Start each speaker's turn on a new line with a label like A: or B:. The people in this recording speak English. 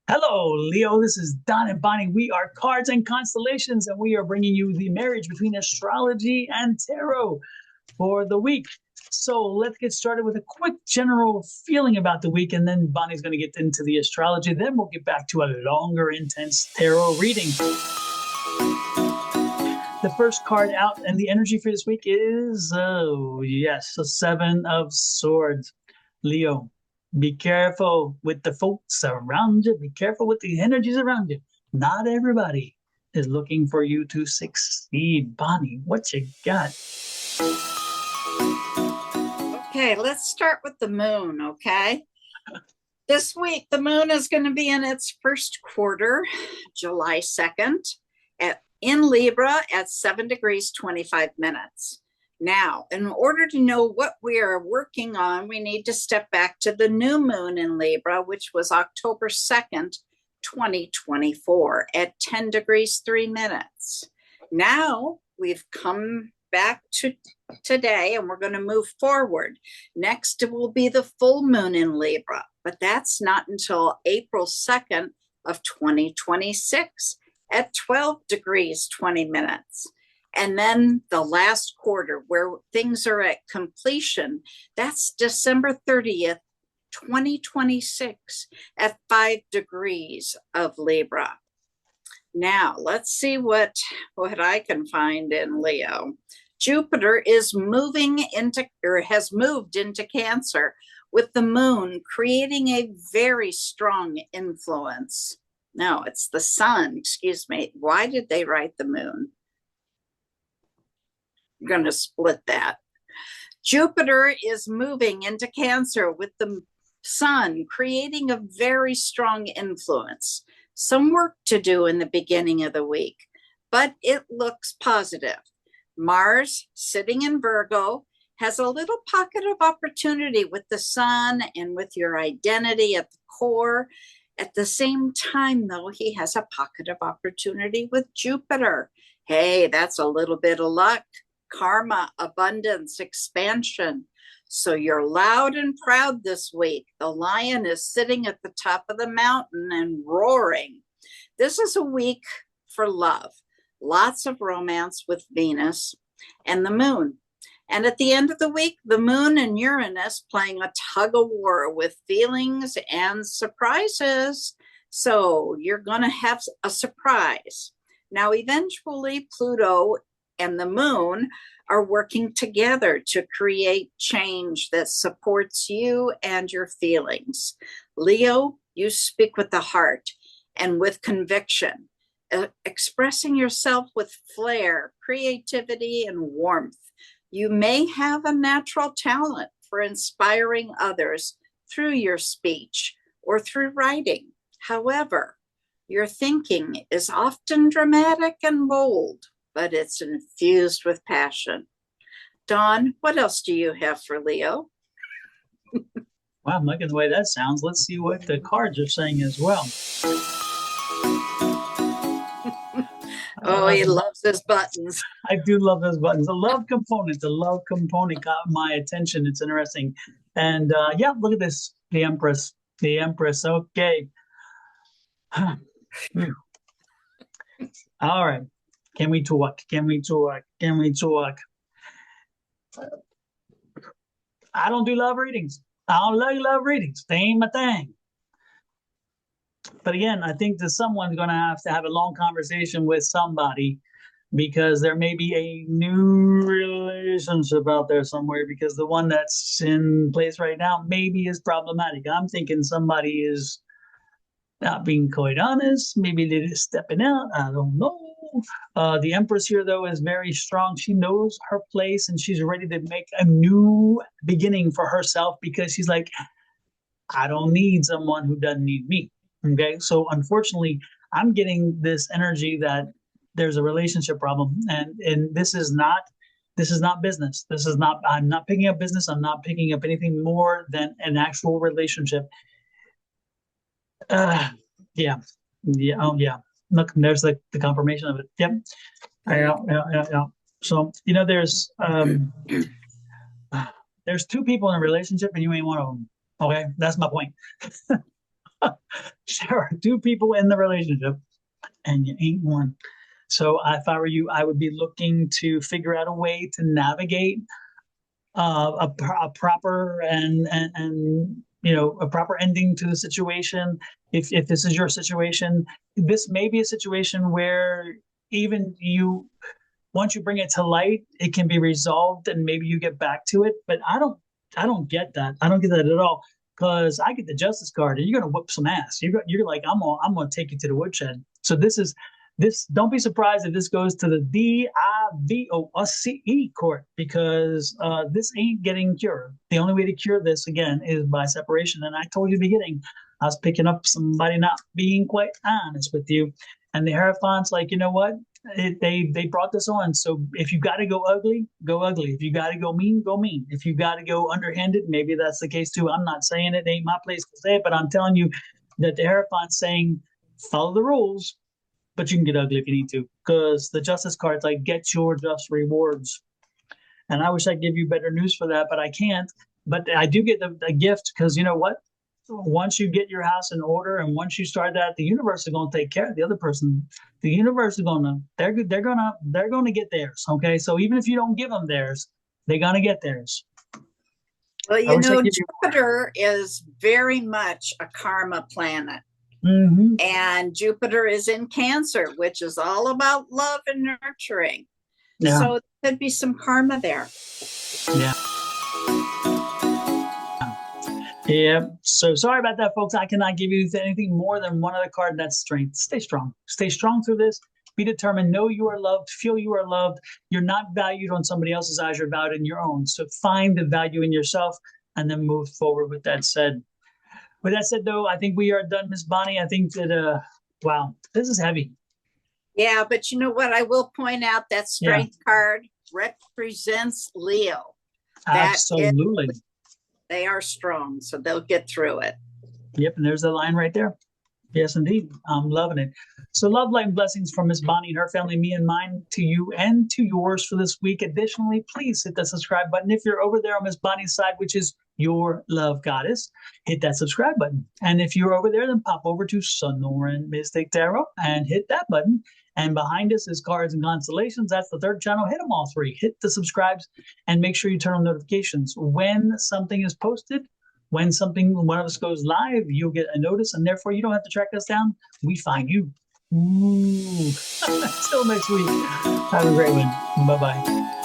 A: Hello, Leo. This is Don and Bonnie. We are Cards and Constellations, and we are bringing you the marriage between astrology and tarot for the week. So let's get started with a quick general feeling about the week, and then Bonnie's going to get into the astrology. Then we'll get back to a longer, intense tarot reading. The first card out and the energy for this week is, oh, yes, the Seven of Swords. Leo, be careful with the folks around you. Be careful with the energies around you. Not everybody is looking for you to succeed. Bonnie, what you got?
B: Okay, let's start with the moon, okay? This week, the moon is going to be in its first quarter, July 2nd, in Libra at 7 degrees 25 minutes. Now, in order to know what we are working on, we need to step back to the new moon in Libra, which was October 2nd, 2024 at 10 degrees 3 minutes. Now we've come back to today and we're going to move forward. Next, it will be the full moon in Libra, but that's not until April 2nd of 2026 at 12 degrees 20 minutes. And then the last quarter where things are at completion, that's December 30th, 2026 at 5 degrees of Libra. Now, let's see what I can find in Leo. Jupiter is moving into, or has moved into Cancer with the moon, creating a very strong influence. No, it's the sun, excuse me. Why did they write the moon? I'm going to split that. Jupiter is moving into Cancer with the sun, creating a very strong influence. Some work to do in the beginning of the week, but it looks positive. Mars, sitting in Virgo, has a little pocket of opportunity with the sun and with your identity at the core. At the same time, though, he has a pocket of opportunity with Jupiter. Hey, that's a little bit of luck, karma, abundance, expansion. So you're loud and proud this week. The lion is sitting at the top of the mountain and roaring. This is a week for love. Lots of romance with Venus and the moon. And at the end of the week, the moon and Uranus playing a tug of war with feelings and surprises. So you're going to have a surprise. Now, eventually, Pluto and the moon are working together to create change that supports you and your feelings. Leo, you speak with the heart and with conviction, expressing yourself with flair, creativity, and warmth. You may have a natural talent for inspiring others through your speech or through writing. However, your thinking is often dramatic and bold, but it's infused with passion. Dawn, what else do you have for Leo?
A: Wow, I'm liking the way that sounds. Let's see what the cards are saying as well.
B: Oh, he loves his buttons.
A: I do love those buttons. The love component got my attention. It's interesting. And yeah, look at this. The Empress. The Empress. Okay. All right. Can we talk? Can we talk? Can we talk? I don't do love readings. I don't like love readings. They ain't my thing. But again, I think that someone's going to have a long conversation with somebody because there may be a new relationship out there somewhere because the one that's in place right now maybe is problematic. I'm thinking somebody is not being quite honest. Maybe they're just stepping out. I don't know. The Empress here, though, is very strong. She knows her place and she's ready to make a new beginning for herself because she's like, I don't need someone who doesn't need me. Okay. So unfortunately, I'm getting this energy that there's a relationship problem. And this is not business. I'm not picking up business. I'm not picking up anything more than an actual relationship. Yeah. Yeah. Oh, yeah. Look, there's the confirmation of it. Yep. Yeah. So, there's two people in a relationship and you ain't one of them. Okay. That's my point. There are two people in the relationship, and you ain't one. So if I were you, I would be looking to figure out a way to navigate a proper and a proper ending to the situation. If this is your situation, this may be a situation where even you, once you bring it to light, it can be resolved and maybe you get back to it. But I don't get that. I don't get that at all. Because I get the justice card and you're gonna whip some ass. You're like, I'm gonna take you to the woodshed. So this. Don't be surprised if this goes to the Divorce court, because this ain't getting cured. The only way to cure this again is by separation. And I told you at the beginning, I was picking up somebody not being quite honest with you, and the Hierophant's like, you know what? They brought this on. So if you got to go ugly, go ugly. If you got to go mean, go mean. If you got to go underhanded, maybe that's the case too. I'm not saying it ain't my place to say it, but I'm telling you that the Hierophant's saying follow the rules, but you can get ugly if you need to, because the Justice card's like get your just rewards. And I wish I could give you better news for that, but I can't. But I do get the gift, because you know what? Once you get your house in order and once you start that, the universe is going to take care of the other person. The universe is they're gonna get theirs. Okay, so even if you don't give them theirs, they're gonna get theirs.
B: Well, you know, Jupiter is very much a karma planet.
A: Mm-hmm.
B: And Jupiter is in Cancer, which is all about love and nurturing.
A: Yeah.
B: So there could be some karma there.
A: Yeah. Yeah. So sorry about that, folks. I cannot give you anything more than one other card, and that's strength. Stay strong. Stay strong through this. Be determined. Know you are loved. Feel you are loved. You're not valued on somebody else's eyes. You're valued in your own. So find the value in yourself and then move forward. With that said, though, I think we are done, Miss Bonnie. I think that, wow, this is heavy.
B: Yeah, but you know what? I will point out that strength card represents Leo.
A: Absolutely.
B: They are strong, so they'll get through it.
A: Yep, and there's the line right there. Yes, indeed. I'm loving it. So love, light, and blessings from Miss Bonnie and her family, me and mine, to you and to yours for this week. Additionally, please hit that subscribe button. If you're over there on Miss Bonnie's side, which is your love goddess, hit that subscribe button. And if you're over there, then pop over to Sun, Lauren, Mystic Tarot and hit that button. And behind us is Cards and Constellations. That's the third channel. Hit them all three. Hit the subscribes and make sure you turn on notifications. When something is posted, when one of us goes live, you'll get a notice, and therefore you don't have to track us down. We find you. Ooh. Till next week. Have a great one. Bye-bye.